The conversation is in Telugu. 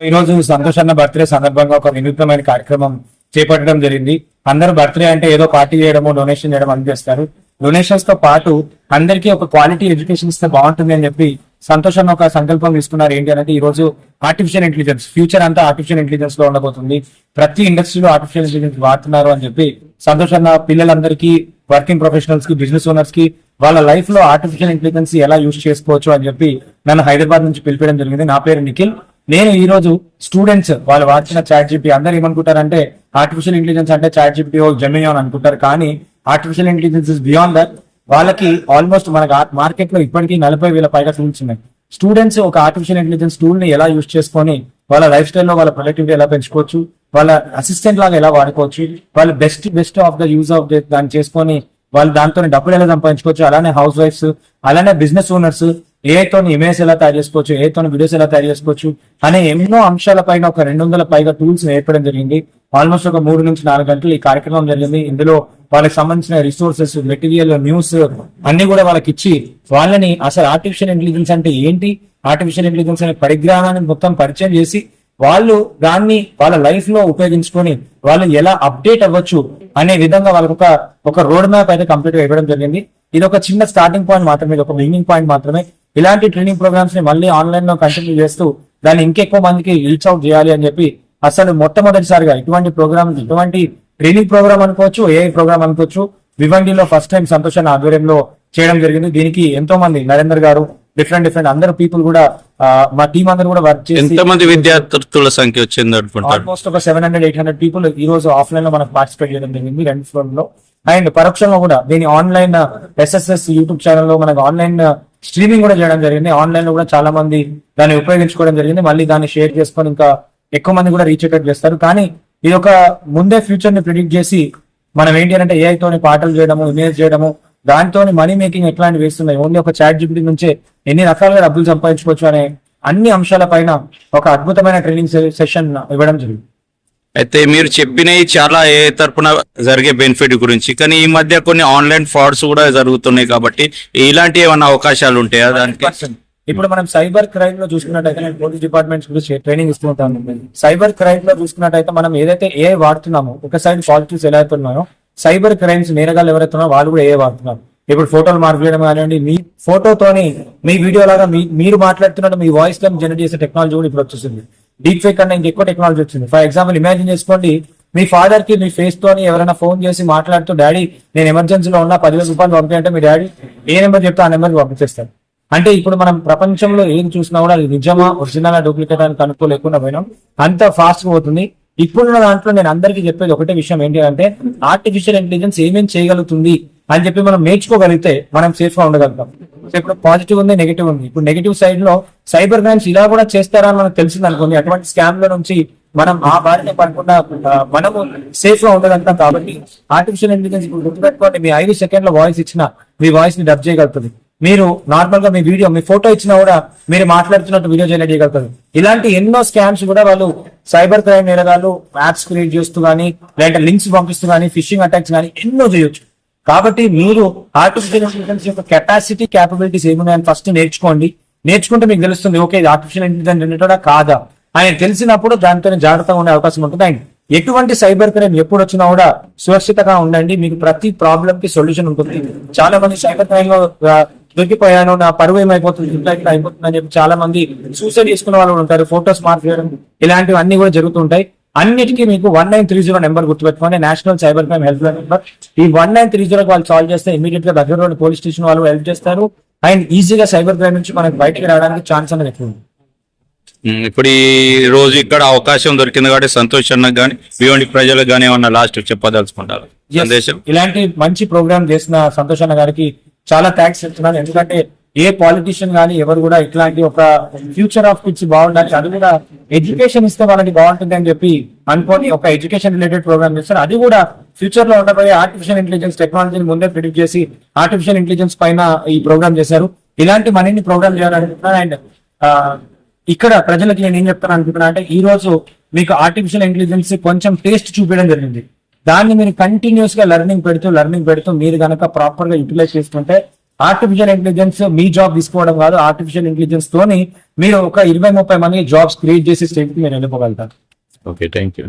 ఈ రోజు సంతోష్ అన్న బర్త్డే సందర్భంగా ఒక వినూత్నమైన కార్యక్రమం చేపట్టడం జరిగింది. అందరూ బర్త్డే అంటే ఏదో పార్టీ చేయడము, డొనేషన్ చేయడం అనిపిస్తారు. డొనేషన్స్ తో పాటు అందరికీ ఒక క్వాలిటీ ఎడ్యుకేషన్ ఇస్తే బాగుంటుంది అని చెప్పి సంతోష్ అన్న ఒక సంకల్పం తీసుకున్నారు. ఏంటి అంటే ఈ రోజు ఆర్టిఫిషియల్ ఇంటెలిజెన్స్ ఫ్యూచర్ అంతా ఆర్టిఫిషియల్ ఇంటెలిజెన్స్ లో ఉండబోతుంది. ప్రతి ఇండస్ట్రీలో ఆర్టిఫిషియల్ ఇంటెలిజెన్స్ వాడుతున్నారు అని చెప్పి సంతోష్ అన్న పిల్లలందరికీ, వర్కింగ్ ప్రొఫెషనల్స్ కి, బిజినెస్ ఓనర్స్ కి వాళ్ళ లైఫ్ లో ఆర్టిఫిషియల్ ఇంటెలిజెన్స్ ఎలా యూజ్ చేసుకోవచ్చు అని చెప్పి నన్ను హైదరాబాద్ నుంచి పిలిపించడం జరిగింది. నా పేరు నిఖిల్. నేను ఈ రోజు స్టూడెంట్స్ వాళ్ళు వాడుతున్న చాట్ జీపీ అందరు ఏమనుకుంటారంటే ఆర్టిఫిషియల్ ఇంటెలిజెన్స్ అంటే చాట్ జీపీ జెమినీ అని అనుకుంటారు. కానీ artificial intelligence is beyond that. వాళ్ళకి ఆల్మోస్ట్ మన మార్కెట్ లో ఇప్పటికీ 40,000 పైగా టూల్స్ ఉన్నాయి. స్టూడెంట్స్ ఒక ఆర్టిఫిషియల్ ఇంటెలిజెన్స్ టూల్ ని ఎలా యూజ్ చేసుకొని వాళ్ళ లైఫ్ స్టైల్లో వాళ్ళ ప్రొడక్టివిటీ ఎలా పెంచుకోవచ్చు, వాళ్ళ అసిస్టెంట్ లాగా ఎలా వాడుకోవచ్చు, వాళ్ళ best of the use of దాన్ని చేసుకొని వాళ్ళు దాంతో డబ్బులు ఎలా సంపాదించుకోవచ్చు, అలానే హౌస్ వైఫ్స్, అలానే బిజినెస్ ఓనర్స్ ఏతో ఇమేజ్ ఎలా తయారు చేసుకోవచ్చు, ఏతో వీడియోస్ ఎలా తయారు చేసుకోవచ్చు అనే ఎన్నో అంశాల పైన ఒక 200 పైగా టూల్స్ నేర్పడం జరిగింది. ఆల్మోస్ట్ ఒక 3 నుంచి 4 గంటలు ఈ కార్యక్రమం జరిగింది. ఇందులో వాళ్ళకి సంబంధించిన రిసోర్సెస్, మెటీరియల్, న్యూస్ అన్ని కూడా వాళ్ళకి ఇచ్చి వాళ్ళని అసలు ఆర్టిఫిషియల్ ఇంటెలిజెన్స్ అంటే ఏంటి, ఆర్టిఫిషియల్ ఇంటెలిజెన్స్ అనే పరిజ్ఞానాన్ని మొత్తం పరిచయం చేసి వాళ్ళు దాన్ని వాళ్ళ లైఫ్ లో ఉపయోగించుకొని వాళ్ళు ఎలా అప్డేట్ అవ్వచ్చు అనే విధంగా వాళ్ళకి ఒక రోడ్ మ్యాప్ అయితే కంప్లీట్ గా ఇవ్వడం జరిగింది. ఇది ఒక చిన్న స్టార్టింగ్ పాయింట్ మాత్రమే, ఇది ఒక బిగినింగ్ పాయింట్ మాత్రమే. ఇలాంటి ట్రైనింగ్ ప్రోగ్రామ్స్ ని మళ్ళీ ఆన్లైన్ లో కంటిన్యూ చేస్తూ దాన్ని ఇంకెక్కువ మందికి రీచ్ అవుట్ చేయాలి అని చెప్పి అసలు మొట్టమొదటిసారిగా ఇటువంటి ప్రోగ్రామ్, ఇటువంటి ట్రైనింగ్ ప్రోగ్రామ్ అనుకోవచ్చు, ఏఐ ప్రోగ్రామ్ అనుకోవచ్చు, వివండిలో ఫస్ట్ టైం సంతోష్ అన్న ఆధ్వర్యంలో చేయడం జరిగింది. దీనికి ఎంతో మంది నరేందర్ గారు, డిఫరెంట్ అందరు పీపుల్ కూడా మా టీం అందరూ కూడా వర్క్ చేసి ఎంతమంది విద్యార్థుల సంఖ్య వచ్చింది అనుకుంటారు? ఆల్మోస్ట్ ఒక 700-800 పీపుల్ ఈ రోజు ఆఫ్లైన్ లో మనకు పార్టిసిపేట్ చేయడం జరిగింది 2 ఫ్లోర్ లో. అండ్ పరోక్షంగా కూడా దీని ఆన్లైన్ SSS యూట్యూబ్ ఛానల్ లో మనకు ఆన్లైన్ స్ట్రీమింగ్ కూడా చేయడం జరిగింది. ఆన్లైన్ లో కూడా చాలా మంది దాన్ని ఉపయోగించుకోవడం జరిగింది. మళ్ళీ దాన్ని షేర్ చేసుకొని ఇంకా ఎక్కువ మంది కూడా రీచ్ అయ్యేట్ చేస్తారు. కానీ ఇది ఒక ముందే ఫ్యూచర్ ని ప్రిడిక్ట్ చేసి మనం ఏంటి అంటే AI తోని పాటలు చేయడము, ఇమేజ్ చేయడము, దాంతో మనీ మేకింగ్ ఎట్లాంటి వేస్తున్నాయి, ఓన్లీ ఒక చాట్ జీపీటీ నుంచే ఎన్ని రకాలుగా డబ్బులు సంపాదించుకోవచ్చు అనే అన్ని అంశాల పైన ఒక అద్భుతమైన ట్రైనింగ్ సెషన్ ఇవ్వడం జరిగింది. అయితే మీరు చెప్పినవి చాలా ఏ తరపున జరిగే బెనిఫిట్ గురించి, కానీ ఈ మధ్య కొన్ని ఆన్లైన్ ఫ్రాడ్స్ కూడా జరుగుతున్నాయి కాబట్టి ఇలాంటి ఏమన్నా అవకాశాలు ఉంటాయా దానికి? ఇప్పుడు మనం సైబర్ క్రైమ్ లో చూసుకున్నట్టయితే, నేను పోలీస్ డిపార్ట్మెంట్స్ గురించి ట్రైనింగ్ ఇస్తూ ఉంటాను. సైబర్ క్రైమ్ లో చూసుకున్నట్టయితే మనం ఏదైతే AI వాడుతున్నామో, ఒక సైడ్ పాజిటివ్స్ ఎలా అవుతున్నాయో, సైబర్ క్రైమ్స్ నేరగాళ్ళు ఎవరైతున్నారో వాళ్ళు కూడా AI వాడుతున్నారు. ఇప్పుడు ఫోటోలు మార్పు చేయడం కానివ్వండి, మీ ఫోటోతోని మీ వీడియో లాగా మీరు మాట్లాడుతున్నట్టు మీ వాయిస్ లో జనరేట్ చేసే టెక్నాలజీ కూడా ఇప్పుడు వచ్చేసింది. డీప్ ఫేక్ కన్నా ఇంకెక్కువ టెక్నాలజీ వచ్చింది. ఫర్ ఎగ్జాంపుల్ ఇమాజిన్ చేసుకోండి, మీ ఫాదర్ కి మీ ఫేస్ తోని ఎవరైనా ఫోన్ చేసి మాట్లాడుతూ, డాడీ నేను ఎమర్జెన్సీలో ఉన్నా 10,000 రూపాయలు పంపించంటే మీ డాడీ ఏ నెంబర్ చెప్తే ఆ నెంబర్కి పంపించేస్తారు. అంటే ఇప్పుడు మనం ప్రపంచంలో ఏం చూసినా కూడా అది నిజమా, ఒరిజినల్, డూప్లికేట్ అని కనుక్కోలేకుండా పోయినాం. అంత ఫాస్ట్ గా పోతుంది. ఇప్పుడున్న దాంట్లో నేను అందరికీ చెప్పేది ఒకటే విషయం ఏంటి అంటే, ఆర్టిఫిషియల్ ఇంటెలిజెన్స్ ఏమేం చేయగలుగుతుంది అని చెప్పి మనం నేర్చుకోగలిగితే మనం సేఫ్ గా ఉండగలుగుతాం. ఇప్పుడు పాజిటివ్ ఉంది, నెగిటివ్ ఉంది. ఇప్పుడు నెగిటివ్ సైడ్ లో సైబర్ క్రైమ్స్ ఇలా కూడా చేస్తారా అని మనకు తెలిసింది అనుకోండి, అటువంటి స్కామ్ లో నుంచి మనం ఆ బారిన పడకుండా మనము సేఫ్ గా ఉండగలుగుతాం. కాబట్టి ఆర్టిఫిషియల్ ఇంటెలిజెన్స్ ఇప్పుడు గుర్తుపెట్టుకోండి, మీ 5 సెకండ్ల వాయిస్ ఇచ్చినా మీ వాయిస్ ని డబ్ చేయగలుగుతుంది. మీరు నార్మల్ గా మీ వీడియో, మీ ఫోటో ఇచ్చినా కూడా మీరు మాట్లాడుతున్నట్టు వీడియో జనరేట్ చేయగలుగుతారు. ఇలాంటి ఎన్నో స్కామ్స్ కూడా వాళ్ళు సైబర్ క్రైమ్ నేరగాళ్ళు యాప్స్ క్రియేట్ చేస్తూ కానీ, లేదంటే లింక్స్ పంపిస్తూ కానీ, ఫిషింగ్ అటాక్స్ కానీ ఎన్నో చేయొచ్చు. కాబట్టి మీరు ఆర్టిఫిషియల్ ఇంటెలిజెన్స్ యొక్క కెపాసిటీ, క్యాపబిలిటీస్ ఏమున్నాయని ఫస్ట్ నేర్చుకోండి. నేర్చుకుంటే మీకు తెలుస్తుంది, ఓకే ఇది ఆర్టిఫిషియల్ ఇంటెలిజెన్స్ జనరేటరా కాదా అని తెలిసినప్పుడు దాంతో జాగ్రత్తగా ఉండే అవకాశం ఉంటుంది. అండ్ ఎటువంటి సైబర్ క్రైమ్ ఎప్పుడు వచ్చినా కూడా సురక్షితంగా ఉండండి. మీకు ప్రతి ప్రాబ్లం కి సొల్యూషన్ ఉంటుంది. చాలా మంది సైబర్ క్రైమ్ లో దొరికిపోయాను, నా పరువు ఏమైపోతుంది, ఇట్లా అయిపోతుంది అని చెప్పి చాలా మంది సూసైడ్ చేసుకునే వాళ్ళు ఉంటారు. ఫోటోస్ మార్క్ చేయడం ఇలాంటివి అన్ని కూడా జరుగుతుంటాయి. అన్నిటికీ మీకు 1930 నెంబర్ గుర్తుపెట్టుకోండి, national cyber crime help line number. ఈ 1930 వాళ్ళు సాల్వ్ చేస్తే ఇమీడియట్ గా దగ్గరలోని పోలీస్ స్టేషన్ వాళ్ళు హెల్ప్ చేస్తారు. అండ్ ఈజీగా సైబర్ క్రైమ్ నుంచి మనకి బయటకు రావడానికి ఛాన్స్ అనేది ఎక్కువ ఉంది. ఇప్పుడు ఈ రోజు ఇక్కడ అవకాశం దొరికింది కాబట్టి సంతోష్ అన్న కానీ బియోండి ప్రజలకు కానీ ఏమన్నా లాస్ట్ చెప్పదలుచుకుంటారు సందేశం? ఇలాంటి మంచి ప్రోగ్రామ్ చేసిన సంతోష్ అన్న గారికి చాలా థ్యాంక్స్ చెప్తున్నాను. ఎందుకంటే ఏ పాలిటిషియన్ కానీ ఎవరు కూడా ఇట్లాంటి ఒక ఫ్యూచర్ ఆఫ్ కిడ్స్ బాగుండాలి, అది కూడా ఎడ్యుకేషన్ ఇస్తే వాళ్ళకి బాగుంటుంది అని చెప్పి అనుకోని ఒక ఎడ్యుకేషన్ రిలేటెడ్ ప్రోగ్రామ్ చేస్తారు. అది కూడా ఫ్యూచర్ లో ఉండబోయే ఆర్టిఫిషియల్ ఇంటెలిజెన్స్ టెక్నాలజీని ముందే ప్రిడిక్ట్ చేసి ఆర్టిఫిషియల్ ఇంటెలిజెన్స్ పైన ఈ ప్రోగ్రామ్ చేశారు. ఇలాంటి మనీని ప్రోగ్రామ్ చేయాలనుకుంటున్నాను. అండ్ ఇక్కడ ప్రజలకు నేను ఏం చెప్తాను అనుకుంటున్నా అంటే, ఈ రోజు మీకు ఆర్టిఫిషియల్ ఇంటెలిజెన్స్ కొంచెం టేస్ట్ చూపించడం జరిగింది. దాన్ని మీరు కంటిన్యూస్ గా లర్నింగ్ పెడుతూ మీరు కనుక ప్రాపర్ గా యూటిలైజ్ చేసుకుంటే ఆర్టిఫిషియల్ ఇంటెలిజెన్స్ మీ జాబ్ తీసుకోవడం కాదు, ఆర్టిఫిషియల్ ఇంటెలిజెన్స్ తోని మీరు ఒక 20-30 మంది జాబ్స్ క్రియేట్ చేసి స్టేట్ కి మీరు వెళ్ళిపోగలుగుతారు. Okay, thank you.